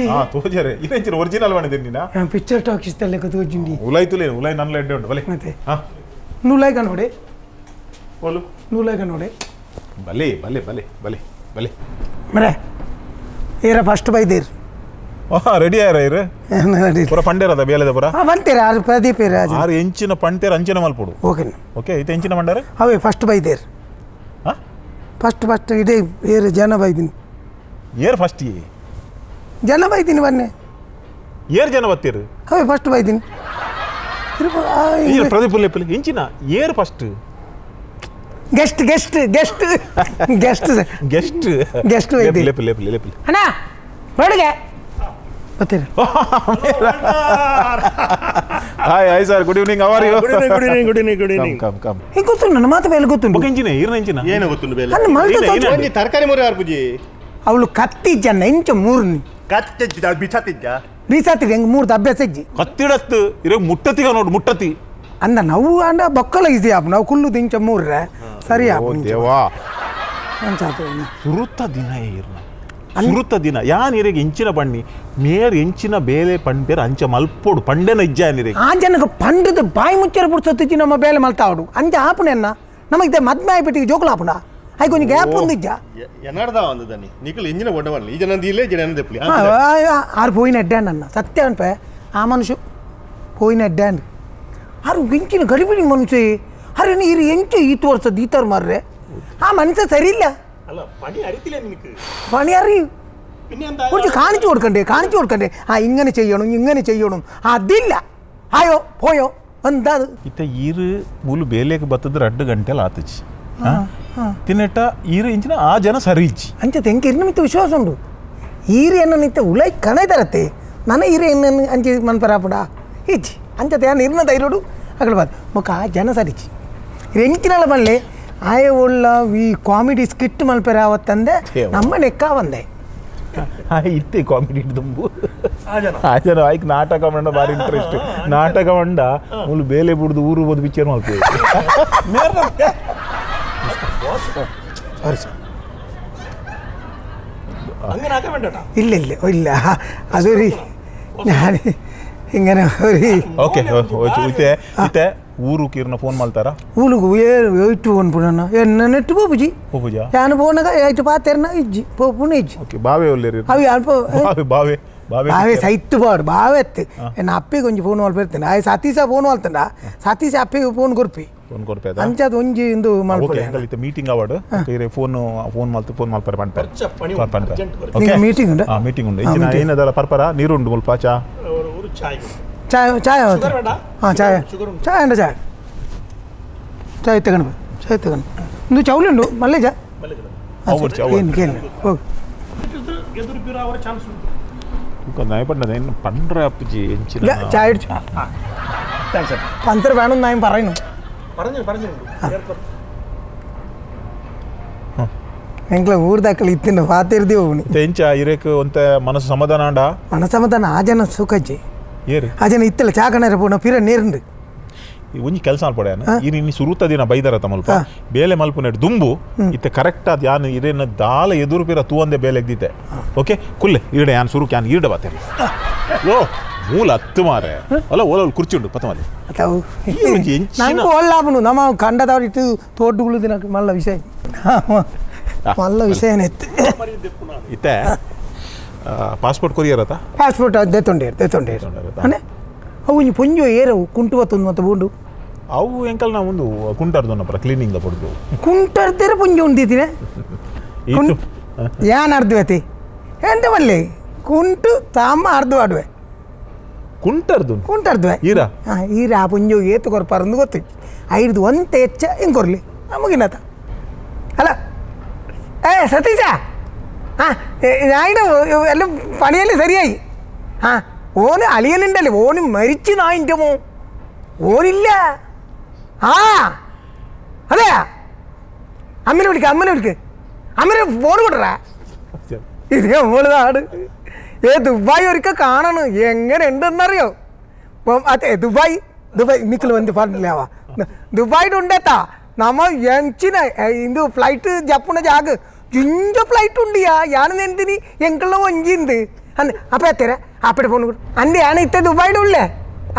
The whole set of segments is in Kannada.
ತೋಜಿಂಡಿ ತೋಜರೆ ಇರೇಂಚಿನ ಒರಿಜಿನಲ್ ಮಾಡಿದೆ ನೀನಾ ಪಿಕ್ಚರ್ ಟಾಕೀಸ್ ತಲೆಕ ತೋಜಿಂಡಿ ಉಲಾಯ್ತುಲೇ ಉಲಾಯ್ ನನ್ನ ಎಡ್ಡೆ ಉಂಟು ಬಲೆ ಮತ್ತೆ ನೂಲಾಯ್ಕ ನೋಡಿ ಬೋಲು ನೂಲಾಯ್ಕ ನೋಡಿ ಬಲೆ ಬಲೆ ಬಲೆ ಬಲೆ ಬಲೆ ಮರೆ ಏರ ಫಸ್ಟ್ ಬೈದೇರ್ ರೆಡಿ ಆಯ್ರ ಇರು ಪೂರ ಪಂಡೇರದ ಬೇಲೆದ ಪೂರ ಬಂತೀರಾ ಪ್ರದೀಪ್ ಆರು ಎಂಚಿನ ಪಂಟೇರ ಅಂಚಿನ ಮಲ್ಪಡು ಓಕೆ ಓಕೆ ಇದು ಎಂಚಿನ ಮಂಡಾರೆ ಅವೇ ಫಸ್ಟ್ ಬೈದೇರ್ ಫಸ್ಟ್ ಇಡೀ ಏರು ಜನ ಬೈದಿನಿ ಏರ್ ಫಸ್ಟ್ ಜನ ಬೈದಿನಿ ಬನ್ನಿ ಏರ್ ಜನ ಬತ್ತೀರು ಅವೇ ಫಸ್ಟ್ ಬೈದಿನಿ ಪ್ರದೀಪ್ ಲೆಪ್ಪಲಿ ಎಂಚಿನ ಏರ್ first guest guest guest guest guest guest ಲೆಪ್ಪಲಿ ಲೆಪ್ಪಲಿ ಲೆಪ್ಪಲಿ ಅಣ್ಣ ನೋಡಿಗೆ ಬರ್ತೀರಾ hi hi sir good evening how are you good evening come come ಹಿಂಗೆ ಗೊತ್ತುಂಟು ನನ್ನ ಮಾತು ಬೇಲೆ ಗೊತ್ತುಂಟು ಬುಕ್ ಎಂಚಿನ ಈರ್ನ ಎಂಚಿನ ಏನು ಗೊತ್ತುಂಟು ಬೇಲೆ ನನ್ನ ಮಲ್ತ ತರಕಾರಿ ಮುರಿ ಯಾರು ಪೂಜಿ ಅವಳು ಕತ್ತಿಜ್ಜನ್ನ ಇಂಚ ಮೂರ್ನಿ ಕತ್ತಿದ್ದ ಬಿಚಾತಿದ್ದ ಬೀಸಾತಿಗೆ ಹೆಂಗೆ ಮೂರ್ದು ಅಭ್ಯಾಸ ಇಜ್ಜಿ ಕತ್ತಿಡತ್ತು ಇರೋ ಮುಟ್ಟತಿಗ ನೋಡು ಮುಟ್ಟತಿ ಅಂದ ನಾವು ಅಂಡ ಬೊಕ್ಕಲ ಈಸಿ ಆಪ್ ನಾವು ಕುಲ್ಲು ಇಂಚ ಮೂರ್ರೆ ಸರಿ ಆಪ್ ದೇವಾ ಅಂಚಾತ ಸುರುತ್ತ ದಿನ ಈರ್ನ ಸುರುತ್ತ ದಿನ ಯಾನ್ ಇರೆಗೆ ಎಂಚಿನ ಬಣ್ಣಿ ಮೇರ್ ಎಂಚಿನ ಬೇಲೆ ಪಂಡೇರ್ ಅಂಚ ಮಲ್ಪೋಡು ಪಂಡೆನ ಇಜ್ಜ ನೀರಿಗೆ ಆ ಜನಕ್ಕೆ ಪಂಡದ ಬಾಯಿ ಮುಚ್ಚರ ಬಿಡ್ಸೊತ್ತಿಜ್ಜಿ ನಮ್ಮ ಬೇಲೆ ಮಲ್ತಾವಡು ಅಂಚ ಆಪುನೆನ್ನ ನಮಗೆ ಮದ್ಮೆ ಆಯ್ಬಿಟ್ಟಿಗೆ ಜೋಕುಲು ಆಪುಣ ಆಯ್ತು ಒಂದು ಗ್ಯಾಪ್ ಒಂದಿಜ್ಜ ಎನ್ನಡ್ದಾ ಒಂದು ದನಿ ನಿಕಲ್ ಎಂಜಿನ ಬೊಡ್ಡವಲ್ಲ ಈ ಜನ ದಿಲೆ ಜನ ದೆಪ್ಲಿ ಆರು ಪೋಯಿನ ಎಡ್ಡ್ಯಾಂಡ್ ಅನ್ನ ಸತ್ಯ ಅನ್ಪೆ ಆ ಮನುಷ್ಯ ಪೋಯಿನ ಎಡ್ಡ್ಯಾಂಡ್ ಆರು ಬೆಂಕಿನ ಗಡಿಬಿಡಿ ಮನುಷ್ಯ ಅರೆ ನೀರು ಎಂಚು ಈತು ವರ್ಷದ ಈತವ್ರು ಮಾರ್ರೆ ಆ ಮನುಷ್ಯ ಸರಿ ಇಲ್ಲ ಅಲ್ಲ പണി അറിയത്തില്ല നിനക്ക് പണി അറിയും കുറച്ച് കാണിച്ചു കൊടുക്കണ്ടേ ആ ഇങ്ങനെ ചെയ്യണം അതില്ല ആയോ പോയോ എന്താ ಇತ್ತ ಈರು ಮೂಲು ಬೇಲೆಗೆ ಬತ್ತದ 2 ಗಂಟೆಲ್ಲ ಆತಚಿ ತಿನ್ನಟ ಈರು ಇಂಚಿನ ಆ ಜನ ಸರಿ ಇಚ್ಚಿ ಅಂಚ ತೆಂಕ ಇರ್ನ ಮಿತ್ತ ವಿಶ್ವಾಸ ಉಂಟು ಈರು ಎನ್ನ ನಿತ್ತ ಉಳೈ ಕಣೈತರತ್ತೆ ನನ್ನ ಈರು ಎನ್ನ ಅಂಚೆ ಮನ್ಪರಾಪುಡ ಇಚ್ಚಿ ಅಂಚತೆ ಯಾನು ಇರ್ನ ಧೈರ್ಯಡು ಅక్కడ ಬಾದ್ ಮೊಕ್ಕ ಆ ಜನ ಸರಿಚಿ ಎಂಚಿನಲ್ಲ ಬನ್ಲೆ ಆಯ ಉಳ್ಳ ಈ ಕಾಮಿಡಿ ಸ್ಕಿಟ್ ಮಲ್ಪೆರ ಅವತ್ತಂದೆ ನಮ್ಮ ನೆಕ್ಕ ಬಂದೆ ಇತ್ತೆ ಕಾಮಿಡಿ ತುಂಬು ಆ ಜನ ಆಯ್ಕೆ ನಾಟಕ ಮಂಡ ಬಾರಿ ಇಂಟ್ರೆಸ್ಟ್ ನಾಟಕ ಮಂಡ ಮೂಲು ಬೇಲೆ ಬಿಡ್ದು ಊರು ಬೋದು ಪಿಕ್ಚರ್ ಮಾಡ್ತೀವಿ ಇಲ್ಲ ಇಲ್ಲ ಅದು ರೀ ഞാൻ ഇങ്ങനെ ഒരു ಓಕೆ ಇತ್ತೆ ಊರು ಕೀರ್ನ ಫೋನ್ ಮಾಡ್ತಾರಾ ಊಲಿಗೆ ಏಟು ಅನ್ಪುಣ್ಣ ಎನ್ನ ನೆಟ್ಟು ಪೋಪುಜಿ ನಾನು ಫೋನಾಗ ಏಟು ಪಾತೆರ್ನ ಇಜ್ಜಿ ಪೋಪುನ ಇಜ್ಜಿ ಓಕೆ ಬಾವೆ ಒಳ್ಳೆರಿ ಅవి ಅಲ್ಪ ಬಾವೆ బావే సైత్తు పాడు బావెత్తి నా అప్పి కొంచెం ఫోన్ వాళ్ళు పెడుతున్నా అది సతీశ ఫోన్ వాళ్ళతుండ సతీశ అప్పి ఫోన్ కొరిపి ಅಂಚದ ಒಂಜಿ ಇಂದು ಓಕೆ ಅಂಕಲ್ ಮೀಟಿಂಗ್ ಅವಾರ್ಡ್ ಕೈರೆ ಫೋನ್ ಮಲ್ಪರೆ ಪಂಟ ಮೀಟಿಂಗ್ ಉಂಟು ಮೀಟಿಂಗ್ ಉಂಟು ಇಂಚಿನ ಏನದಲ್ಲ ಪರ್ಪರ ನೀರುಂಡು ಮುಲ್ಪ ಚಾಯ್ ಚಾಯ್ ಹಾಂ ಚಾಯ್ ಅಂಡ ಚಾಯ್ ತಗೊಂಡು ಇಂದು ಚೌಲಿಂಡು ಮಲ್ಲೇಜ പണ്ടേ അപ്പച്ചി ചായ അടിച്ചു പന്തര വേണം ഞാൻ പറയുന്നു ಎಂಕ್ಲ ಊರ್ದಾಕಲ್ ಇತ್ತಿನ ಪಾತಿರ್ದಿ ಹೋಗ್ನಿ ತೆಂಚ ಇರಕ್ಕೆ ಒಂತ ಮನಸ್ಸು ಸಮಾಧಾನ ಅಂಡ ಮನಸಮಾಧಾನ ಆ ಜನ ಸುಖಜ್ಜಿ ಏರು ಆ ಜನ ಇತ್ತಲ್ಲ ಚಾಕಣರ ಪೋಣ ಪಿರ ನೀರುಂಡು ಒಂಜಿ ಕೆಲಸ ಮಲ್ಪಡ್ಯಾನ ಇನ್ನು ಸುರುತ್ತ ದಿನ ಬೈದರತ ಮಲ್ಪ ಬೇಲೆ ಮಲ್ಪು ನೆಡ್ ದುಂಬು ಇತ್ತೆ ಕರೆಕ್ಟ್ ಆದ ಯಾನ್ ಇರೇನ ದಾಲ ಎದುರು ಪಿರ ತೂವಂದೆ ಬೇಲೆ ಎಗ್ದಿತ್ತೆ ಓಕೆ ಕುಲ್ಲೆ ಈಡೆ ಯಾನ್ ಸುರುಕ್ ಯಾನ್ ಈಡೆ ಬಾತೆ ಓ ಮೂಲ ಹತ್ತು ಮಾರೆ ಅಲ್ಲ ಓಲಲ್ಲಿ ಕುರ್ಚಿ ಉಂಟು ಪತ್ತ ಮಾಲೆ ನಂಗೆ ಒಳ್ಳಾಪನು ನಮ್ಮ ಕಂಡದವರಿಟ್ಟು ತೋಟಗಳು ದಿನ ಮಲ್ಲ ವಿಷಯ ಮಲ್ಲ ವಿಷಯನೇ ಇತ್ತೆ ಪಾಸ್ಪೋರ್ಟ್ ಕೊರಿಯರ್ ಆತ ಪಾಸ್ಪೋರ್ಟ್ ದೆತ್ತೊಂಡೇರು ಅನೆ ಅವು ಇನ್ನು ಪೊಂಜು ಏರವು ಕುಂಟು ಬತ್ತೊಂದು ಮತ್ತೆ ಬೋಂಡು ಅವು ಎಂಕಲ್ ನಾ ಒಂದು ಕುಂಟರ್ದೊನ್ನಪ್ಪರ ಕ್ಲೀನಿಂಗ್ ಪಡ್ದು ಕುಂಟರ್ದೇರ ಪೊಂಜು ಉಂಟಿದ್ದೀನೆ ಯಾನ್ ಅರ್ಧವತಿ ಎಂತ ಮಲ್ಲಿ ಕುಂಟು ತಾಮ ಅರ್ಧವಾಡುವೆ ಕುಂಟರ್ದುವೆ ಈರ ಆ ಪುಂಜು ಏತು ಕೊರಪಾರಂದು ಗೊತ್ತು ಐದು ಒಂತ ಹೆಚ್ಚ ಹಿಂಗೆ ಕೊರಲಿ ನಮಗಿನತ ಅಲ್ಲ ಸತೀಶ ಹಾಂ ഞാനിടെ എല്ലാം പണിയല്ലേ ശരിയായി ഓന് അളിയനുണ്ടല്ലേ ഓന് മരിച്ചു നായിൻ്റെ മോ ഓനില്ല അതെ അമ്മനെ വിളിക്ക അമ്മനെ ഫോൺ കൊണ്ടുവരാ ഇതേ നമ്മള് നാട് ദുബായ് ഒരിക്കൽ കാണണം എങ്ങനെ ഉണ്ടെന്നറിയോ അതെ ദുബായ് നിക്കൽ വന്ന് പറഞ്ഞില്ലാവാ ദുബായിയുടെ ഉണ്ടേത്താ നമ്മ ಎಂಚಿನ ಇಂದು ಫ್ಲೈಟ್ ಜಪ್ಪುನ ಜಾಗ ಜಿಂಜ ಫ್ಲೈಟ್ ಉಂಡಿಯಾ ಯಾನ ನೆಂದಿನಿ ಎಂಕಲ್ಲ ಒಂಜಿಂದು ಅಂದ್ ಅಪ್ಪ ಎತ್ತೀರ ಅಪ್ಪಡೆ ಫೋನ್ ಕೊಡು ಅಂದು ಯಾಣ ಇತ್ತೆ ದುಬೈಡ್ ಉಳ್ಳೆ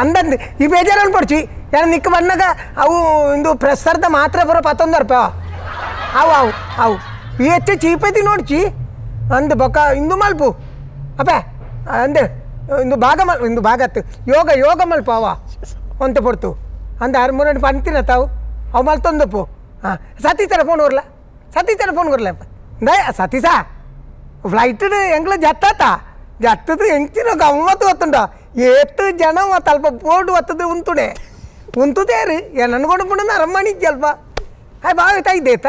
ಅಂದಂದು ಈ ಬೇಜಾರಲ್ಲಿ ಪಡ್ಚಿ ಯಾರು ನಿಕ್ಕ ಬಂದಾಗ ಅವು ಇಂದು ಪ್ರಸ್ತರದ ಮಾತ್ರ ಬರೋ 11 ರೂಪಾಯಿ ಅವು ಅವು ಅವು ಈ ಹೆಚ್ಚು ಚೀಪ್ ಐತಿ ನೋಡ್ಚಿ ಅಂದು ಬೊಕ್ಕ ಇಂದು ಮಲ್ಪು ಅಪ್ಪ ಅಂದೆ ಇಂದು ಭಾಗತ್ತು ಯೋಗ ಮಲ್ಪ ಅವ ಒಂತ ಪಡ್ತು ಅಂದ 6 ಪಂತಿನ ತಾವು ಅವು ಮಲ್ತೊಂದಪ್ಪು ಹಾಂ ಸತೀಸರ ಫೋನ್ ಕೊರ್ಲ ದೇ ಸತೀಸ ಫ್ಲೈಟ್ ಎಂಗ್ಲ ಜತ್ತದು ಎಂಚಿನ ಗಮ್ಮತ್ತು ಗೊತ್ತುಂಡ ಏತು ಜನ ಅಲ್ಪ ಬೋರ್ಡು ಒತ್ತದು ಉಂತುದೇರಿ ನನ್ಕೊಂಡು ಬಿಡು ಅರಮಣಿ ಇದ್ದಲ್ಪ ಹಾಯ್ ಬಾವಿತಾ ಇದ್ದೇತ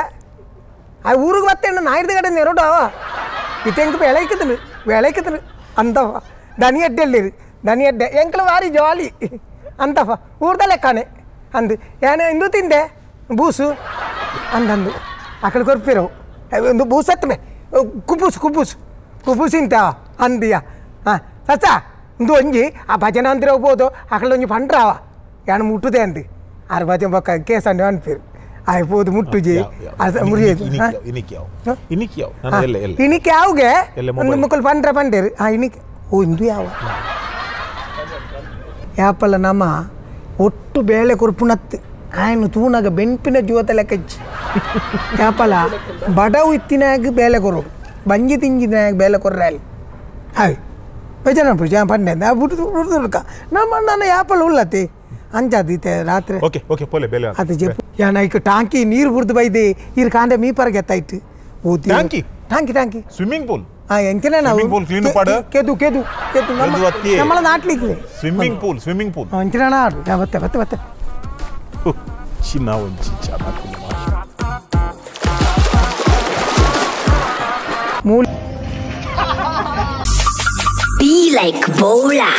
ಆ ಊರಿಗೆ ಬತ್ತೇಣ ನಾಯಿದ ಕಡೆ ನೆರಡು ಇತ್ತೆಂಕ ಬೇಳೈಕತನು ಅಂತವ ದನಿ ಅಡ್ಡೆ ಎಂಕ್ಲ ವಾರಿ ಜಾಲಿ ಅಂತವ ಊರ್ದ ಲೆಕ್ಕನೆ ಅಂದು ಏನು ಇಂದು ತಿಂದೆ ಬೂಸು ಅಂದಂದು ಅಕಡೆ ಕೊರ್ಪಿರವು ಒಂದು ಬೂಸತ್ತಮೆ ಕುಬ್ಬೂಸು ಇಂತಾವ ಅಂದಿಯ ಹಾಂ ಸಚ್ಚ ಇಂದು ಒಂಜಿ ಆ ಭಜನ ಅಂದ್ರೆ ಹೋಗ್ಬೋದು ಅಕಡೆ ಒಂಜಿ ಪಂಡ್ರಾವ ಯಾನು ಮುಟ್ಟುದೆ ಅಂದು 6 ಭಜನೆ ಬೊಕ್ಕ ಕೇಸ್ ಅಂಡು ಅನ್ಪಿರು ಆಯ್ಬೋದು ಮುಟ್ಟುಜಿ ಮುರಿಯೋದು ಇನಿಕ್ ಯಾವ್ಗೆ ಒಂದು ಮಕ್ಕಳು ಪಂಡೇರು ಇನಿಕ್ ಇಂದು ಯಾವ ಯಾಪಲ್ಲ ನಮ್ಮ ಒಟ್ಟು ಬೇಳೆ ಕೊರ್ಪುಣತ್ತು ಆಯ್ನು ತೂನಾಗ ಬೆಂಪಿನ ಜೀವತ ಲೆಕ್ಕಚ್ಚಿ ಯಾಪಲ್ಲ ಬಡವು ಇತ್ತಿನಾಗ ಬೇಳೆ ಕೊರೋಡು ಬಂಜಿ ತಿಂಜಿನಾಗ ಬೇಳೆ ಕೊರ್ರೆ ಅಲ್ಲಿ ಹಾಯ್ ಭಜನ ಪಂಡೆ ಬಿಡ್ದುಡ್ಕ ನನ್ನ ಯಾಪಲ್ಲ ಉಳ್ಳತಿ ಅಂಜಾದೀತೆ ರಾತ್ರಿ ಓಕೆ ಪೋಲೆ ಬೇಲೆ ಅದು ಜಪ್ಪು ಯಾನ ಈಗ ಟಾಂಕಿ ನೀರು ಬುಡ್ದು ಬೈದೆ ಇರ್ ಕಾಂಡೆ ಮೀಪರ ಗೆತ್ತಾಯ್ತು ಓದಿ ಟಾಂಕಿ ಸ್ವಿಮ್ಮಿಂಗ್ ಪೂಲ್ ಎಂಕನೇ ನಾವು ಕೇದು ನಮ್ಮಳ ನಾಟ್ಲಿಕ್ಕೆ ಸ್ವಿಮ್ಮಿಂಗ್ ಪೂಲ್ ಎಂಕನೇ ಆಡು ಬತ್ತೆ ಚಿನ್ನ ಒಂಚಿ Be like Bola.